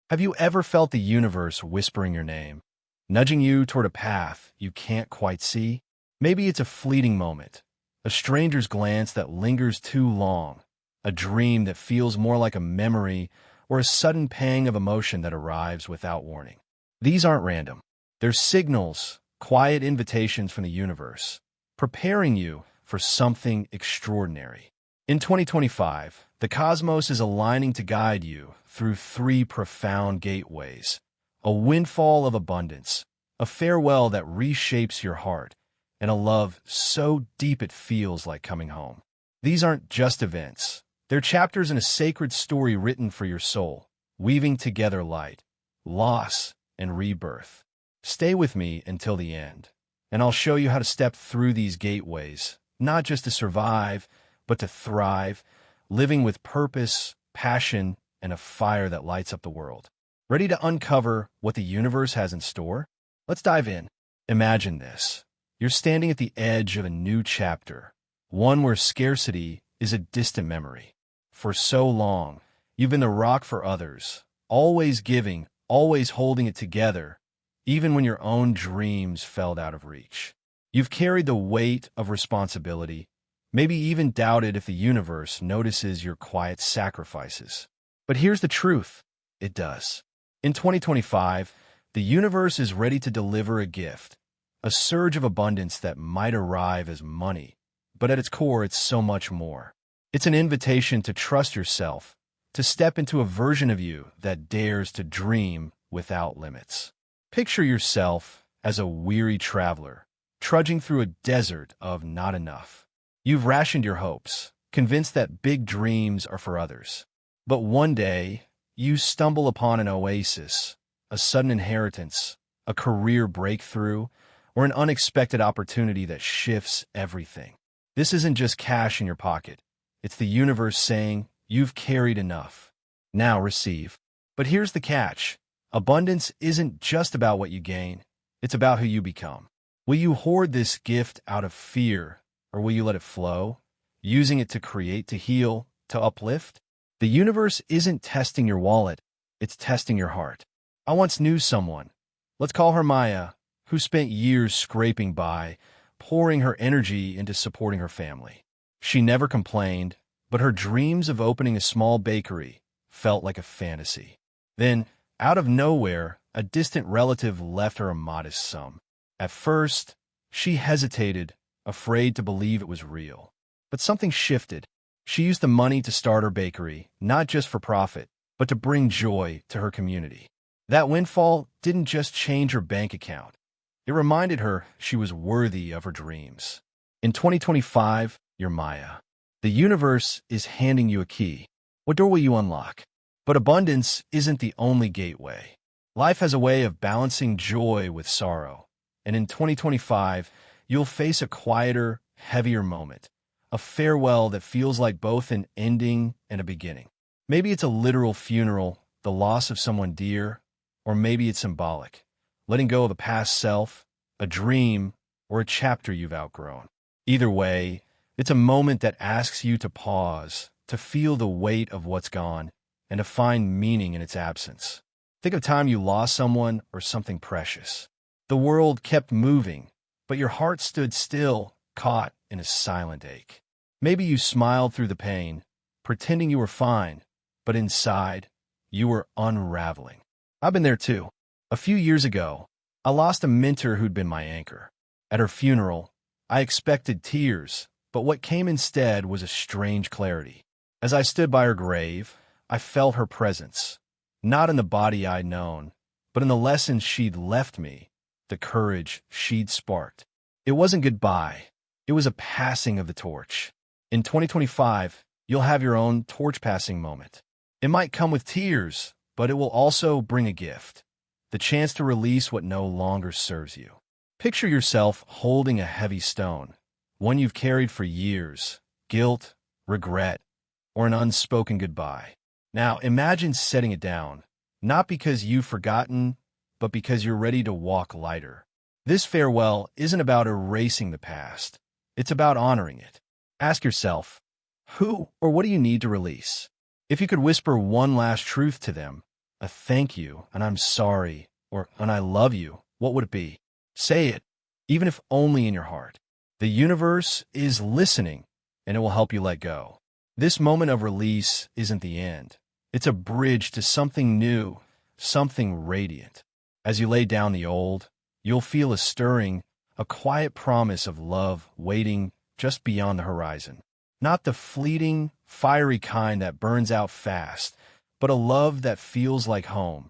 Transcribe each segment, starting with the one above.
Have you ever felt the universe whispering your name, nudging you toward a path you can't quite see? Maybe it's a fleeting moment, a stranger's glance that lingers too long, a dream that feels more like a memory, or a sudden pang of emotion that arrives without warning. These aren't random. They're signals, quiet invitations from the universe, preparing you for something extraordinary. In 2025, the cosmos is aligning to guide you through three profound gateways: a windfall of abundance, a farewell that reshapes your heart, and a love so deep it feels like coming home. These aren't just events. They're chapters in a sacred story written for your soul, weaving together light, loss, and rebirth. Stay with me until the end, and I'll show you how to step through these gateways, not just to survive, but to thrive, living with purpose, passion, and a fire that lights up the world. Ready to uncover what the universe has in store? Let's dive in. Imagine this. You're standing at the edge of a new chapter, one where scarcity is a distant memory. For so long, you've been the rock for others, always giving, always holding it together, even when your own dreams felt out of reach. You've carried the weight of responsibility, maybe even doubted if the universe notices your quiet sacrifices. But here's the truth. It does. In 2025, the universe is ready to deliver a gift, a surge of abundance that might arrive as money, but at its core, it's so much more. It's an invitation to trust yourself, to step into a version of you that dares to dream without limits. Picture yourself as a weary traveler, trudging through a desert of not enough. You've rationed your hopes, convinced that big dreams are for others. But one day, you stumble upon an oasis, a sudden inheritance, a career breakthrough, or an unexpected opportunity that shifts everything. This isn't just cash in your pocket. It's the universe saying, you've carried enough. Now receive. But here's the catch. Abundance isn't just about what you gain. It's about who you become. Will you hoard this gift out of fear, or will you let it flow, using it to create, to heal, to uplift? The universe isn't testing your wallet. It's testing your heart. I once knew someone, let's call her Maya, who spent years scraping by, pouring her energy into supporting her family. She never complained, but her dreams of opening a small bakery felt like a fantasy. Then, out of nowhere, a distant relative left her a modest sum. At first, she hesitated, afraid to believe it was real. But something shifted. She used the money to start her bakery, not just for profit, but to bring joy to her community. That windfall didn't just change her bank account. It reminded her she was worthy of her dreams. In 2025, you're Maya. The universe is handing you a key. What door will you unlock? But abundance isn't the only gateway. Life has a way of balancing joy with sorrow. And in 2025, you'll face a quieter, heavier moment, a farewell that feels like both an ending and a beginning. Maybe it's a literal funeral, the loss of someone dear, or maybe it's symbolic, letting go of a past self, a dream, or a chapter you've outgrown. Either way, it's a moment that asks you to pause, to feel the weight of what's gone, and to find meaning in its absence. Think of time you lost someone or something precious. The world kept moving, but your heart stood still, caught in a silent ache. Maybe you smiled through the pain, pretending you were fine, but inside, you were unraveling. I've been there too. A few years ago, I lost a mentor who'd been my anchor. At her funeral, I expected tears, but what came instead was a strange clarity. As I stood by her grave, I felt her presence, not in the body I'd known, but in the lessons she'd left me, the courage she'd sparked. It wasn't goodbye. It was a passing of the torch. In 2025, you'll have your own torch-passing moment. It might come with tears, but it will also bring a gift, the chance to release what no longer serves you. Picture yourself holding a heavy stone, one you've carried for years, guilt, regret, or an unspoken goodbye. Now imagine setting it down, not because you've forgotten, but because you're ready to walk lighter. This farewell isn't about erasing the past. It's about honoring it. Ask yourself, who or what do you need to release? If you could whisper one last truth to them, a thank you, an I'm sorry, or an I love you, what would it be? Say it, even if only in your heart. The universe is listening, and it will help you let go. This moment of release isn't the end. It's a bridge to something new, something radiant. As you lay down the old, you'll feel a stirring, a quiet promise of love waiting just beyond the horizon. Not the fleeting, fiery kind that burns out fast, but a love that feels like home,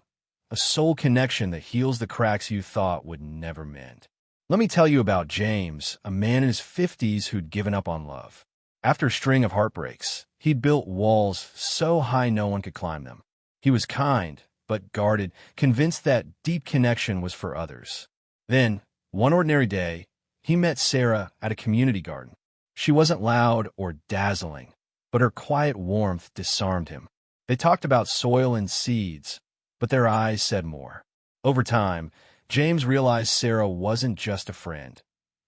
a soul connection that heals the cracks you thought would never mend. Let me tell you about James, a man in his 50s who'd given up on love. After a string of heartbreaks, he'd built walls so high no one could climb them. He was kind, but guarded, convinced that deep connection was for others. Then, one ordinary day, he met Sarah at a community garden. She wasn't loud or dazzling, but her quiet warmth disarmed him. They talked about soil and seeds, but their eyes said more. Over time, James realized Sarah wasn't just a friend.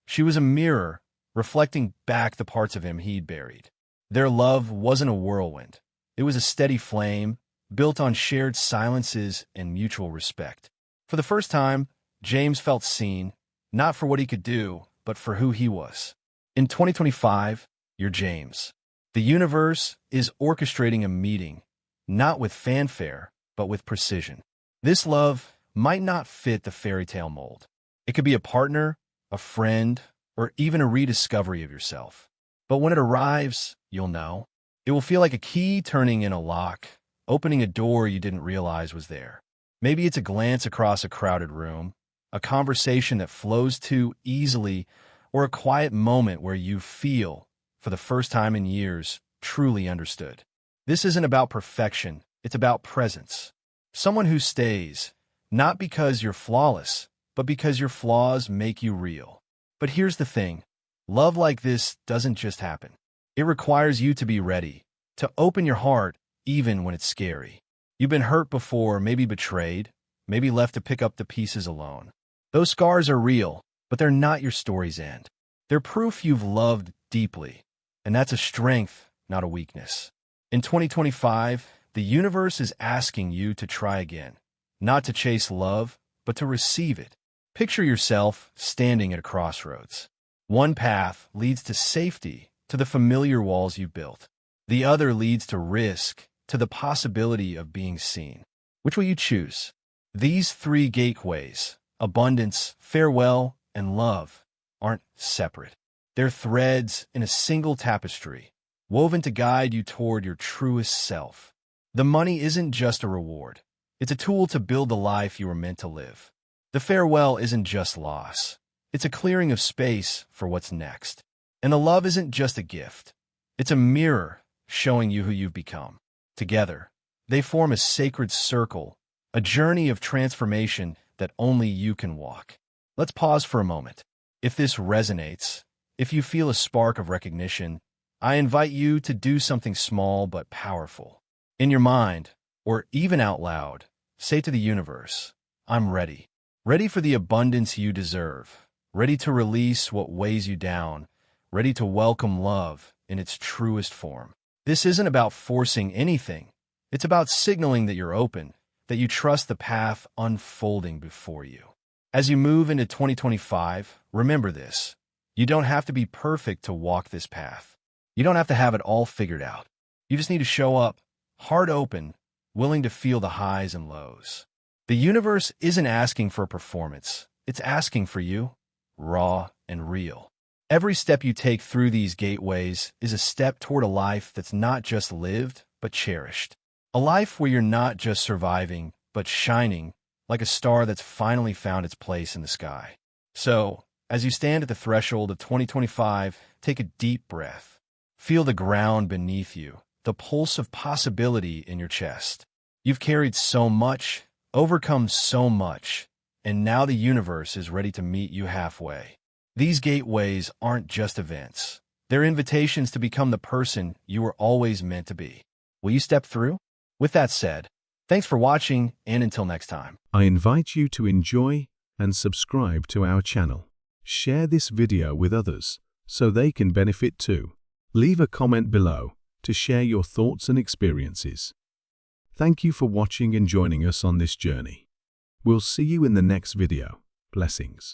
She was a mirror, reflecting back the parts of him he'd buried. Their love wasn't a whirlwind. It was a steady flame, built on shared silences and mutual respect. For the first time, James felt seen, not for what he could do, but for who he was. In 2025, you're James. The universe is orchestrating a meeting, not with fanfare, but with precision. This love might not fit the fairy tale mold. It could be a partner, a friend, or even a rediscovery of yourself. But when it arrives, you'll know. It will feel like a key turning in a lock, opening a door you didn't realize was there. Maybe it's a glance across a crowded room, a conversation that flows too easily, or a quiet moment where you feel, for the first time in years, truly understood. This isn't about perfection, it's about presence. Someone who stays, not because you're flawless, but because your flaws make you real. But here's the thing, love like this doesn't just happen. It requires you to be ready, to open your heart even when it's scary. You've been hurt before, maybe betrayed, maybe left to pick up the pieces alone. Those scars are real, but they're not your story's end. They're proof you've loved deeply, and that's a strength, not a weakness. In 2025, the universe is asking you to try again, not to chase love, but to receive it. Picture yourself standing at a crossroads. One path leads to safety, to the familiar walls you've built. The other leads to risk, to the possibility of being seen. Which will you choose? These three gateways, abundance, farewell, and love, aren't separate. They're threads in a single tapestry, woven to guide you toward your truest self. The money isn't just a reward. It's a tool to build the life you were meant to live. The farewell isn't just loss. It's a clearing of space for what's next. And the love isn't just a gift. It's a mirror showing you who you've become. Together, they form a sacred circle, a journey of transformation that only you can walk. Let's pause for a moment. If this resonates, if you feel a spark of recognition, I invite you to do something small but powerful. In your mind, or even out loud, say to the universe, I'm ready. Ready for the abundance you deserve. Ready to release what weighs you down. Ready to welcome love in its truest form. This isn't about forcing anything. It's about signaling that you're open, that you trust the path unfolding before you. As you move into 2025, remember this. You don't have to be perfect to walk this path. You don't have to have it all figured out. You just need to show up, heart open, willing to feel the highs and lows. The universe isn't asking for a performance. It's asking for you, raw and real. Every step you take through these gateways is a step toward a life that's not just lived, but cherished. A life where you're not just surviving, but shining, like a star that's finally found its place in the sky. So, as you stand at the threshold of 2025, take a deep breath. Feel the ground beneath you, the pulse of possibility in your chest. You've carried so much, overcome so much, and now the universe is ready to meet you halfway. These gateways aren't just events. They're invitations to become the person you were always meant to be. Will you step through? With that said, thanks for watching, and until next time. I invite you to enjoy and subscribe to our channel. Share this video with others so they can benefit too. Leave a comment below to share your thoughts and experiences. Thank you for watching and joining us on this journey. We'll see you in the next video. Blessings.